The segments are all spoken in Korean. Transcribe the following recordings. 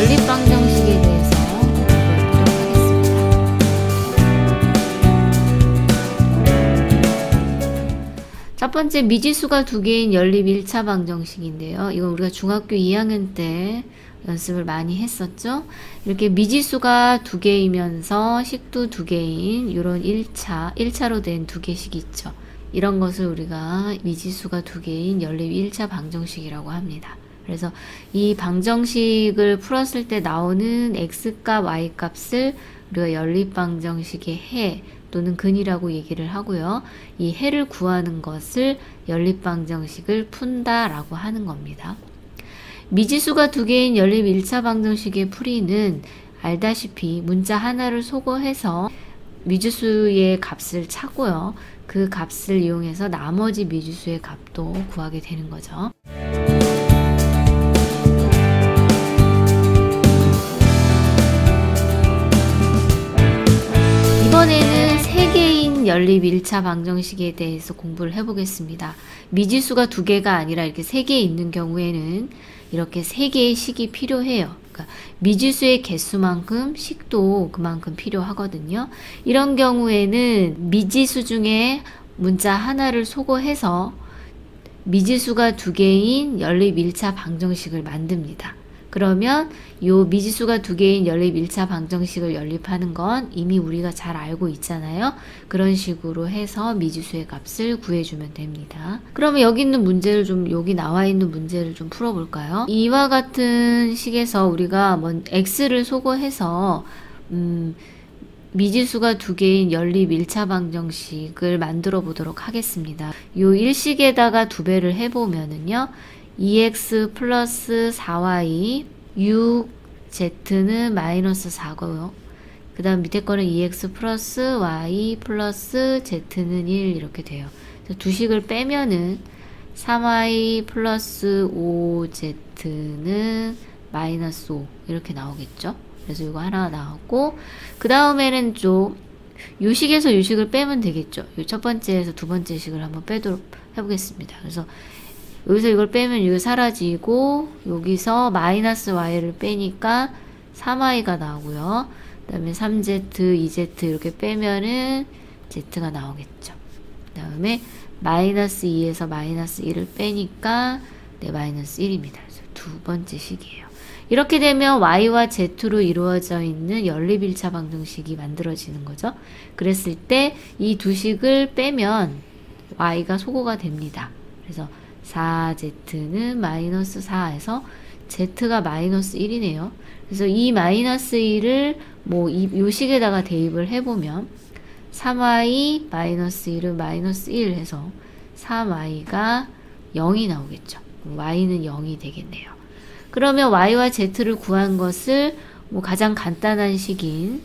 연립방정식에 대해서 공부해보도록 하겠습니다. 첫 번째, 미지수가 두 개인 연립 1차 방정식인데요. 이건 우리가 중학교 2학년 때 연습을 많이 했었죠. 이렇게 미지수가 두 개이면서 식도 두 개인 이런 1차로 된 두 개씩 있죠. 이런 것을 우리가 미지수가 두 개인 연립 1차 방정식이라고 합니다. 그래서 이 방정식을 풀었을 때 나오는 x값, y값을 우리가 연립 방정식의 해 또는 근이라고 얘기를 하고요. 이 해를 구하는 것을 연립 방정식을 푼다라고 하는 겁니다. 미지수가 두 개인 연립 1차 방정식의 풀이는 알다시피 문자 하나를 소거해서 미지수의 값을 찾고요. 그 값을 이용해서 나머지 미지수의 값도 구하게 되는 거죠. 이번에는 세 개인 연립 1차 방정식에 대해서 공부를 해보겠습니다. 미지수가 두 개가 아니라 이렇게 세 개 있는 경우에는 이렇게 세 개의 식이 필요해요. 그러니까 미지수의 개수만큼 식도 그만큼 필요하거든요. 이런 경우에는 미지수 중에 문자 하나를 소거해서 미지수가 두 개인 연립 1차 방정식을 만듭니다. 그러면 요 미지수가 두 개인 연립 1차 방정식을 연립하는 건 이미 우리가 잘 알고 있잖아요. 그런 식으로 해서 미지수의 값을 구해주면 됩니다. 그러면 여기 나와 있는 문제를 좀 풀어볼까요? 이와 같은 식에서 우리가 x를 소거해서 미지수가 두 개인 연립 1차 방정식을 만들어 보도록 하겠습니다. 요 일식에다가 두 배를 해보면은요. 2x 플러스 4y 6z는 마이너스 4고요. 그 다음 밑에 거는 2x 플러스 y 플러스 z는 1 이렇게 돼요. 두 식을 빼면은 3y 플러스 5z는 마이너스 5 이렇게 나오겠죠. 그래서 이거 하나 나왔고, 그 다음에는 좀 요식에서 요식을 빼면 되겠죠. 요 첫 번째에서 두 번째 식을 한번 빼도록 해보겠습니다. 그래서 여기서 이걸 빼면 이거 사라지고, 여기서 마이너스 y를 빼니까 3y가 나오고요. 그 다음에 3z, 2z 이렇게 빼면은 z가 나오겠죠. 그 다음에 마이너스 2에서 마이너스 1을 빼니까 마이너스 1입니다. 그래서 두 번째 식이에요. 이렇게 되면 y와 z로 이루어져 있는 연립 1차 방정식이 만들어지는 거죠. 그랬을 때 이 두 식을 빼면 y가 소거가 됩니다. 그래서 4z는 마이너스 4에서 z가 마이너스 1이네요. 그래서 이 마이너스 1을 요 식에다가 대입을 해보면 3y 마이너스 1은 마이너스 1 해서 3y가 0이 나오겠죠. y는 0이 되겠네요. 그러면 y와 z를 구한 것을 가장 간단한 식인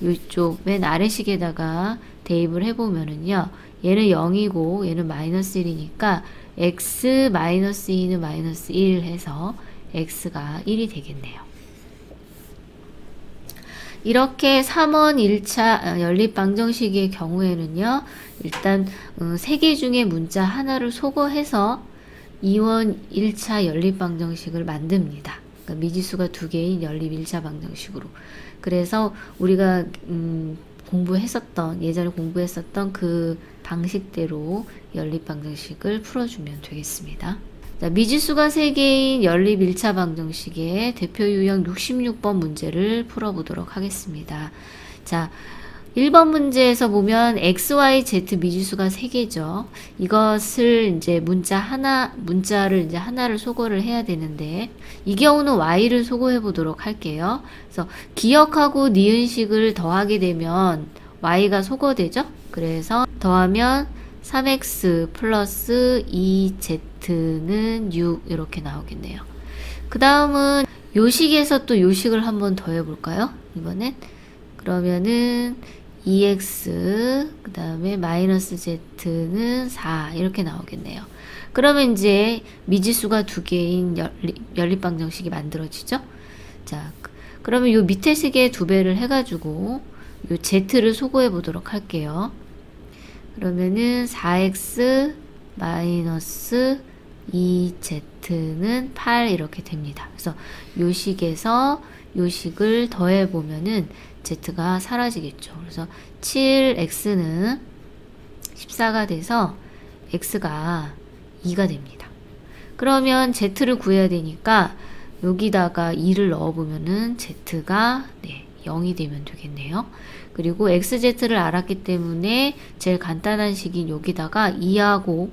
이쪽 맨 아래 식에다가 대입을 해보면은요. 얘는 0이고 얘는 마이너스 1이니까 x 마이너스 2는 마이너스 1 해서 x가 1이 되겠네요. 이렇게 3원 1차 연립 방정식의 경우에는요. 일단 3개 중에 문자 하나를 소거해서 2원 1차 연립 방정식을 만듭니다. 그러니까 미지수가 두 개인 연립 1차 방정식으로. 그래서 우리가 예전에 공부했었던 그 방식대로 연립 방정식을 풀어주면 되겠습니다. 자, 미지수가 3개인 연립 1차 방정식의 대표 유형 66번 문제를 풀어보도록 하겠습니다. 자, 1번 문제에서 보면 x, y, z 미지수가 3개죠. 이것을 이제 문자를 이제 하나를 소거를 해야 되는데, 이 경우는 y를 소거해 보도록 할게요. 그래서 기역하고 니은식을 더하게 되면 y가 소거되죠. 그래서 더하면 3x 플러스 2z는 6 이렇게 나오겠네요. 그 다음은 요식에서 또 요식을 한번 더해 볼까요? 이번엔 그러면은 2x 그 다음에 마이너스 z는 4 이렇게 나오겠네요. 그러면 이제 미지수가 두 개인 연립 방정식이 만들어지죠. 자, 그러면 요 밑에 식에 두 배를 해가지고 요 z를 소거해 보도록 할게요. 그러면은 4x 마이너스 2z는 8 이렇게 됩니다. 그래서 요식에서 요식을 더해보면은 z가 사라지겠죠. 그래서 7x는 14가 돼서 x가 2가 됩니다. 그러면 z를 구해야 되니까 여기다가 2를 넣어보면은 z가 0이 되면 되겠네요. 그리고 xz를 알았기 때문에 제일 간단한 식인 여기다가 2하고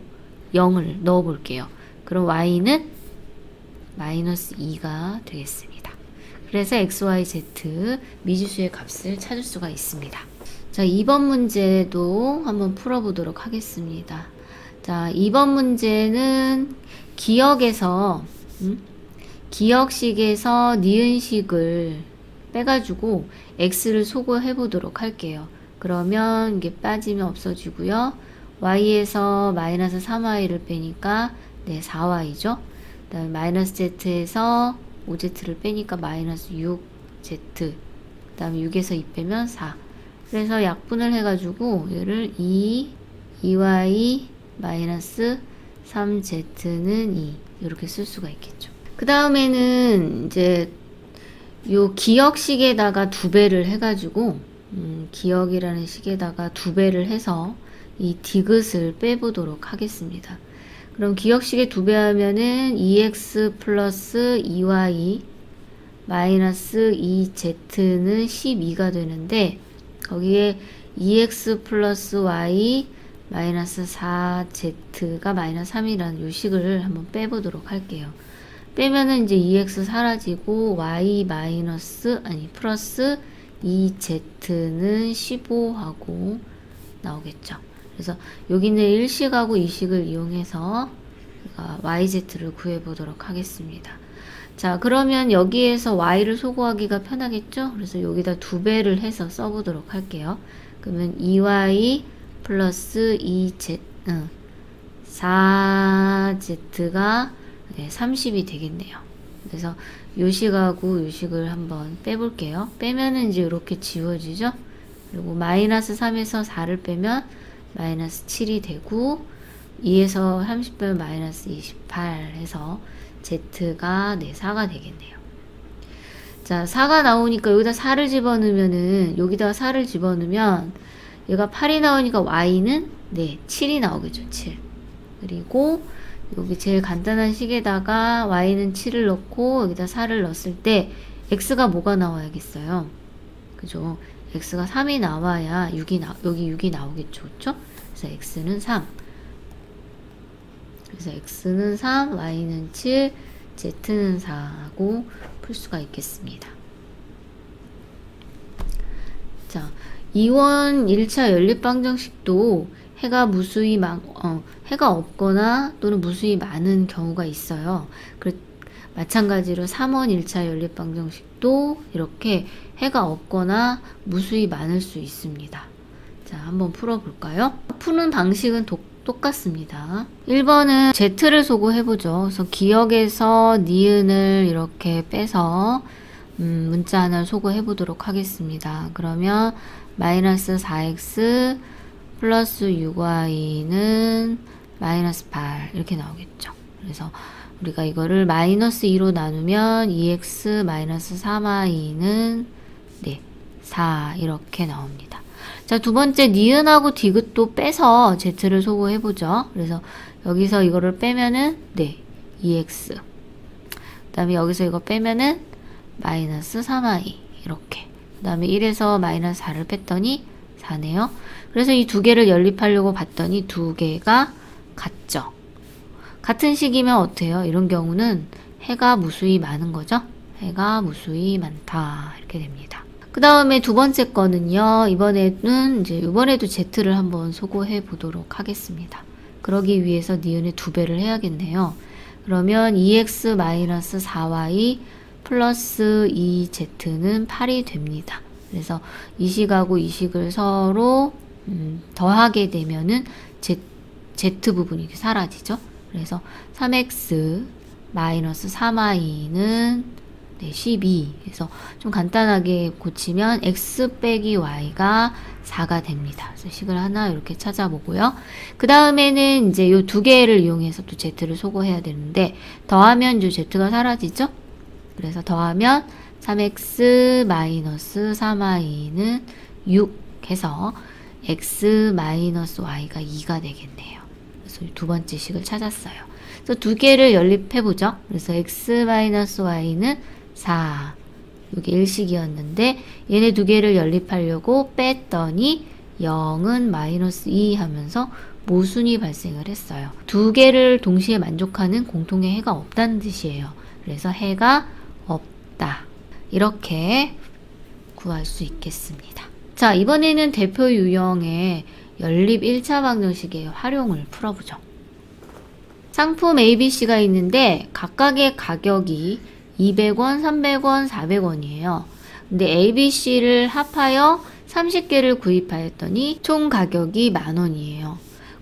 0을 넣어 볼게요. 그럼 y는 마이너스 2가 되겠습니다. 그래서 xyz 미지수의 값을 찾을 수가 있습니다. 자, 2번 문제도 한번 풀어보도록 하겠습니다. 자, 2번 문제는 기역에서 기역식에서 니은식을 빼가지고 x를 소거해 보도록 할게요. 그러면 이게 빠지면 없어지고요. y에서 마이너스 3y를 빼니까 4y죠. 그 다음에 마이너스 z에서 5z를 빼니까 마이너스 6z, 그 다음에 6에서 2 빼면 4. 그래서 약분을 해가지고 얘를 2y 마이너스 3z는 2 이렇게 쓸 수가 있겠죠. 그 다음에는 이제 요 기역식에다가 2배를 해가지고 기역이라는 식에다가 2배를 해서 이 디귿을 빼보도록 하겠습니다. 그럼 기역식에 2배 하면은 2x 플러스 2y 마이너스 2z는 12가 되는데 거기에 2x 플러스 y 마이너스 4z가 마이너스 3이라는 요 식을 한번 빼보도록 할게요. 빼면은 이제 2x 사라지고 y 마이너스 플러스 2z는 15하고 나오겠죠. 그래서 여기는 1식하고 2식을 이용해서 yz를 구해보도록 하겠습니다. 자, 그러면 여기에서 y를 소거하기가 편하겠죠? 그래서 여기다 2배를 해서 써보도록 할게요. 그러면 2y 플러스 4z가 30이 되겠네요. 그래서 요식하고 요식을 한번 빼볼게요. 빼면은 이제 이렇게 지워지죠? 그리고 마이너스 3에서 4를 빼면 마이너스 7이 되고 2에서 30 빼면 마이너스 28 해서 z가 4가 되겠네요. 자, 4가 나오니까 여기다 4를 집어넣으면은 여기다가 4를 집어넣으면 얘가 8이 나오니까 y는 7이 나오겠죠. 7. 그리고 여기 제일 간단한 식에다가 y는 7을 넣고 여기다 4를 넣었을 때 x가 뭐가 나와야겠어요? 그죠? x가 3이 나와야 여기 6이 나오겠죠. 그쵸? 그래서 x는 3. 그래서 x는 3, y는 7, z는 4하고 풀 수가 있겠습니다. 자, 이원 1차 연립방정식도 해가 무수히 해가 없거나 또는 무수히 많은 경우가 있어요. 마찬가지로 3원 1차 연립방정식도 이렇게 해가 없거나 무수히 많을 수 있습니다. 자, 한번 풀어볼까요? 푸는 방식은 똑같습니다. 1번은 z를 소거해보죠. 그래서 기역에서 니은을 이렇게 빼서 문자 하나를 소거해보도록 하겠습니다. 그러면 마이너스 4x 플러스 6y는 마이너스 8 이렇게 나오겠죠. 그래서 우리가 이거를 마이너스 2로 나누면 2x 마이너스 3y는 4 이렇게 나옵니다. 자, 두 번째 니은하고 디귿도 빼서 z를 소거해보죠. 그래서 여기서 이거를 빼면은 2x 그 다음에 여기서 이거 빼면은 마이너스 3y 이렇게 그 다음에 1에서 마이너스 4를 뺐더니 4네요. 그래서 이 두 개를 연립하려고 봤더니 두 개가 같죠. 같은 식이면 어때요? 이런 경우는 해가 무수히 많은 거죠. 해가 무수히 많다 이렇게 됩니다. 그 다음에 두 번째 거는요. 이번에도 z를 한번 소거해 보도록 하겠습니다. 그러기 위해서 니은의 2배를 해야겠네요. 그러면 2x-4y 플러스 2z는 8이 됩니다. 그래서 이 식하고 이 식을 서로 더하게 되면은 z 부분이 사라지죠. 그래서 3x 마이너스 3y는 네, 12. 그래서 좀 간단하게 고치면 x 빼기 y가 4가 됩니다. 그래서 식을 하나 이렇게 찾아보고요. 그 다음에는 이제 요 두 개를 이용해서 또 z를 소거해야 되는데, 더하면 요 z가 사라지죠? 그래서 더하면 3x 마이너스 3y는 6 해서 x 마이너스 y가 2가 되겠네요. 그래서 두 번째 식을 찾았어요. 그래서 두 개를 연립해보죠. 그래서 x 마이너스 y는 4. 이게 일식이었는데 얘네 두 개를 연립하려고 뺐더니 0은 마이너스 2 하면서 모순이 발생을 했어요. 두 개를 동시에 만족하는 공통의 해가 없다는 뜻이에요. 그래서 해가 없다. 이렇게 구할 수 있겠습니다. 자, 이번에는 대표 유형의 연립 1차 방정식의 활용을 풀어보죠. 상품 ABC가 있는데 각각의 가격이 200원, 300원, 400원이에요. 근데 ABC를 합하여 30개를 구입하였더니 총 가격이 10,000원이에요.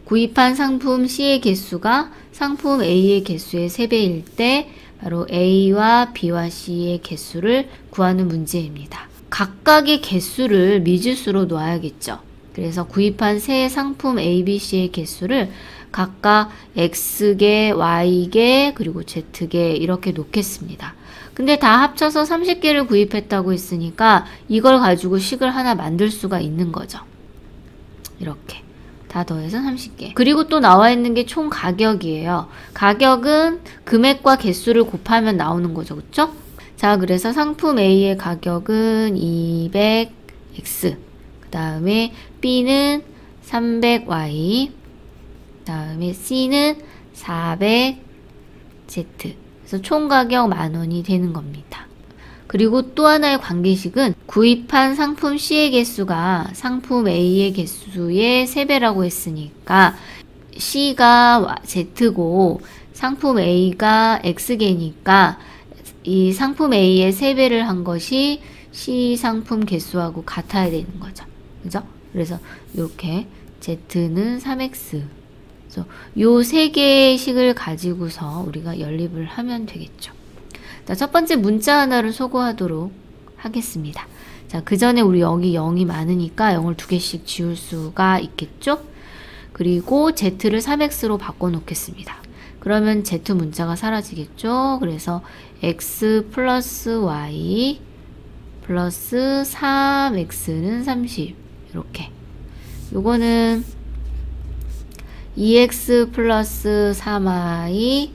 구입한 상품 C의 개수가 상품 A의 개수의 3배일 때 바로 A와 B와 C의 개수를 구하는 문제입니다. 각각의 개수를 미지수로 놓아야겠죠. 그래서 구입한 세 상품 A, B, C의 개수를 각각 X개, Y개, 그리고 Z개 이렇게 놓겠습니다. 근데 다 합쳐서 30개를 구입했다고 했으니까 이걸 가지고 식을 하나 만들 수가 있는 거죠. 이렇게 다 더해서 30개. 그리고 또 나와 있는 게 총 가격이에요. 가격은 금액과 개수를 곱하면 나오는 거죠. 그쵸? 자, 그래서 상품 A의 가격은 200X, 그 다음에 B는 300Y, 그 다음에 C는 400Z. 그래서 총 가격 10,000원이 되는 겁니다. 그리고 또 하나의 관계식은 구입한 상품 C의 개수가 상품 A의 개수의 3배라고 했으니까 C가 Z고 상품 A가 X개니까 이 상품 A의 3배를 한 것이 C 상품 개수하고 같아야 되는 거죠. 그죠? 그래서 이렇게 Z는 3X. 그래서 요 세 개의 식을 가지고서 우리가 연립을 하면 되겠죠. 자, 첫 번째 문자 하나를 소거하도록 하겠습니다. 자, 그 전에 우리 여기 0이 많으니까 0을 두 개씩 지울 수가 있겠죠? 그리고 Z를 3X로 바꿔 놓겠습니다. 그러면 Z 문자가 사라지겠죠? 그래서 X 플러스 Y 플러스 3X는 30. 이렇게. 요거는 2X 플러스 3Y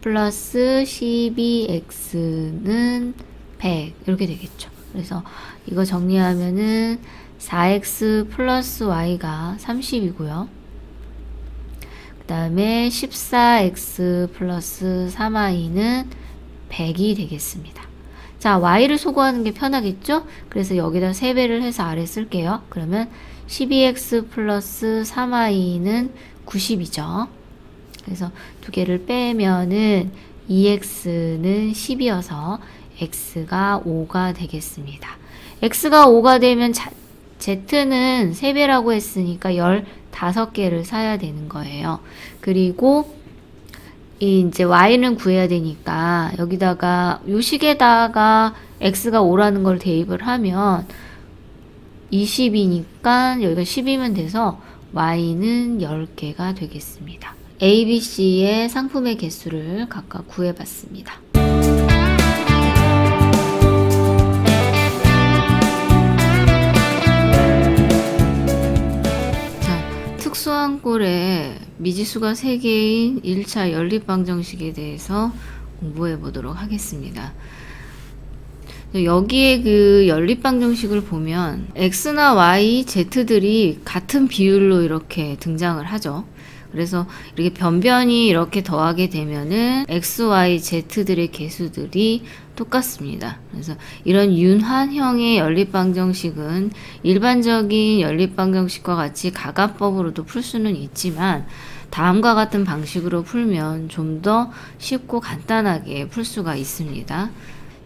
플러스 12X는 100. 이렇게 되겠죠. 그래서 이거 정리하면은 4X 플러스 Y가 30이고요. 그 다음에 14X 플러스 3Y는 100이 되겠습니다. 자, Y를 소거하는 게 편하겠죠? 그래서 여기다 3배를 해서 아래 쓸게요. 그러면 12X 플러스 3Y는 90이죠. 그래서 두 개를 빼면은 2X는 10이어서 X가 5가 되겠습니다. X가 5가 되면 Z는 3배라고 했으니까 15개를 사야 되는 거예요. 그리고 이제 Y는 구해야 되니까 여기다가 요 식에다가 X가 5라는 걸 대입을 하면 20이니까 여기가 10이면 돼서 Y는 10개가 되겠습니다. A, B, C의 상품의 개수를 각각 구해봤습니다. 특수한 꼴에 미지수가 3개인 1차 연립방정식에 대해서 공부해 보도록 하겠습니다. 여기에 그 연립방정식을 보면 X나 Y, Z들이 같은 비율로 이렇게 등장을 하죠. 그래서 이렇게 변변히 이렇게 더하게 되면은 X, Y, Z들의 개수들이 똑같습니다. 그래서 이런 윤환형의 연립방정식은 일반적인 연립방정식과 같이 가가법으로도 풀 수는 있지만 다음과 같은 방식으로 풀면 좀 더 쉽고 간단하게 풀 수가 있습니다.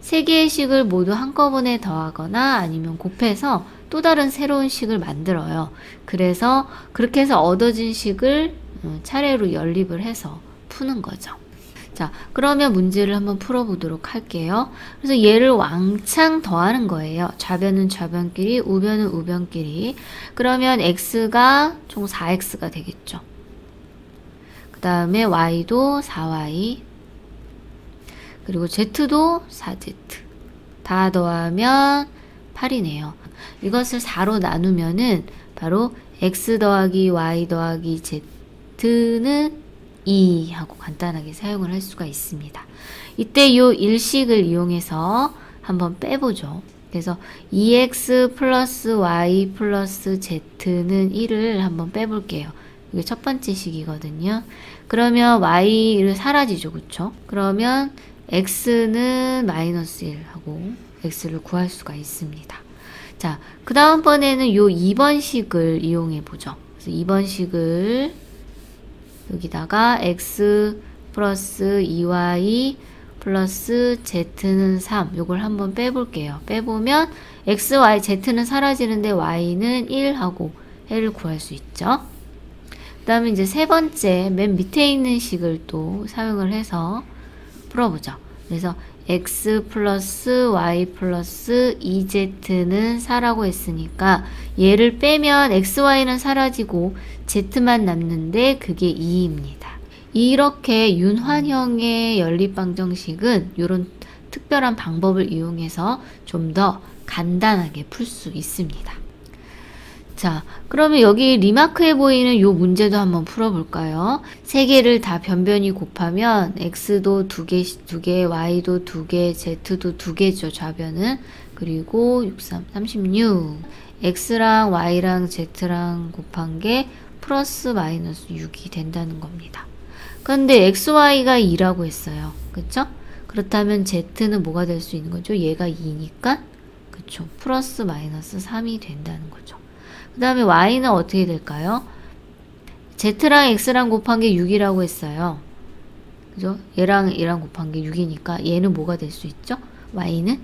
세 개의 식을 모두 한꺼번에 더하거나 아니면 곱해서 또 다른 새로운 식을 만들어요. 그래서 그렇게 해서 얻어진 식을 차례로 연립을 해서 푸는 거죠. 자, 그러면 문제를 한번 풀어보도록 할게요. 그래서 얘를 왕창 더하는 거예요. 좌변은 좌변끼리, 우변은 우변끼리. 그러면 x가 총 4x가 되겠죠. 그 다음에 y도 4y, 그리고 z도 4z. 다 더하면 8이네요. 이것을 4로 나누면은 바로 x 더하기 y 더하기 z는 2 하고 간단하게 사용을 할 수가 있습니다. 이때 요 일식을 이용해서 한번 빼보죠. 그래서 2x 플러스 y 플러스 z는 1을 한번 빼볼게요. 이게 첫 번째 식이거든요. 그러면 y를 사라지죠. 그쵸? 그러면 x는 마이너스 1 하고 x를 구할 수가 있습니다. 자, 그 다음번에는 요 2번 식을 이용해 보죠. 그래서 2번 식을 여기다가 x 플러스 2y 플러스 z는 3 요걸 한번 빼볼게요. 빼보면 x, y, z는 사라지는데 y는 1 하고 해를 구할 수 있죠. 그 다음에 이제 세 번째 맨 밑에 있는 식을 또 사용을 해서 풀어보죠. 그래서 x 플러스 y 플러스 2z는 4라고 했으니까 얘를 빼면 x, y는 사라지고 z만 남는데 그게 2입니다. 이렇게 윤환형의 연립방정식은 이런 특별한 방법을 이용해서 좀 더 간단하게 풀 수 있습니다. 자, 그러면 여기 리마크해 보이는 이 문제도 한번 풀어볼까요? 세 개를 다 변변히 곱하면 x도 2개, y도 2개, z도 2개죠, 좌변은. 그리고 6, 3, 36. x랑 y랑 z랑 곱한 게 플러스 마이너스 6이 된다는 겁니다. 그런데 xy가 2라고 했어요. 그쵸? 그렇다면 z는 뭐가 될 수 있는 거죠? 얘가 2니까 그쵸? 플러스 마이너스 3이 된다는 거죠. 그 다음에 y는 어떻게 될까요? z랑 x랑 곱한 게 6이라고 했어요. 그죠? 얘랑 곱한 게 6이니까 얘는 뭐가 될 수 있죠? y는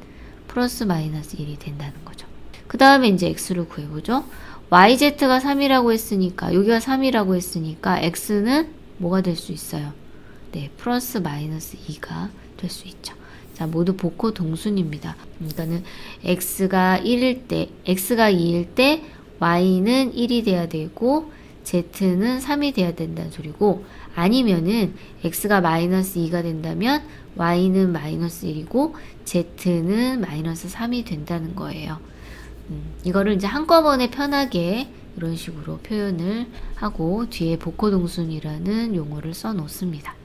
플러스 마이너스 1이 된다는 거죠. 그 다음에 이제 x를 구해보죠. yz가 3이라고 했으니까 여기가 3이라고 했으니까 x는 뭐가 될 수 있어요? 네, 플러스 마이너스 2가 될 수 있죠. 자, 모두 복호 동순입니다. 그러니까는 x가 1일 때, x가 2일 때 y는 1이 돼야 되고 z는 3이 돼야 된다는 소리고, 아니면은 x가 마이너스 2가 된다면 y는 마이너스 1이고 z는 마이너스 3이 된다는 거예요. 이거를 이제 한꺼번에 편하게 이런 식으로 표현을 하고 뒤에 복호동순이라는 용어를 써 놓습니다.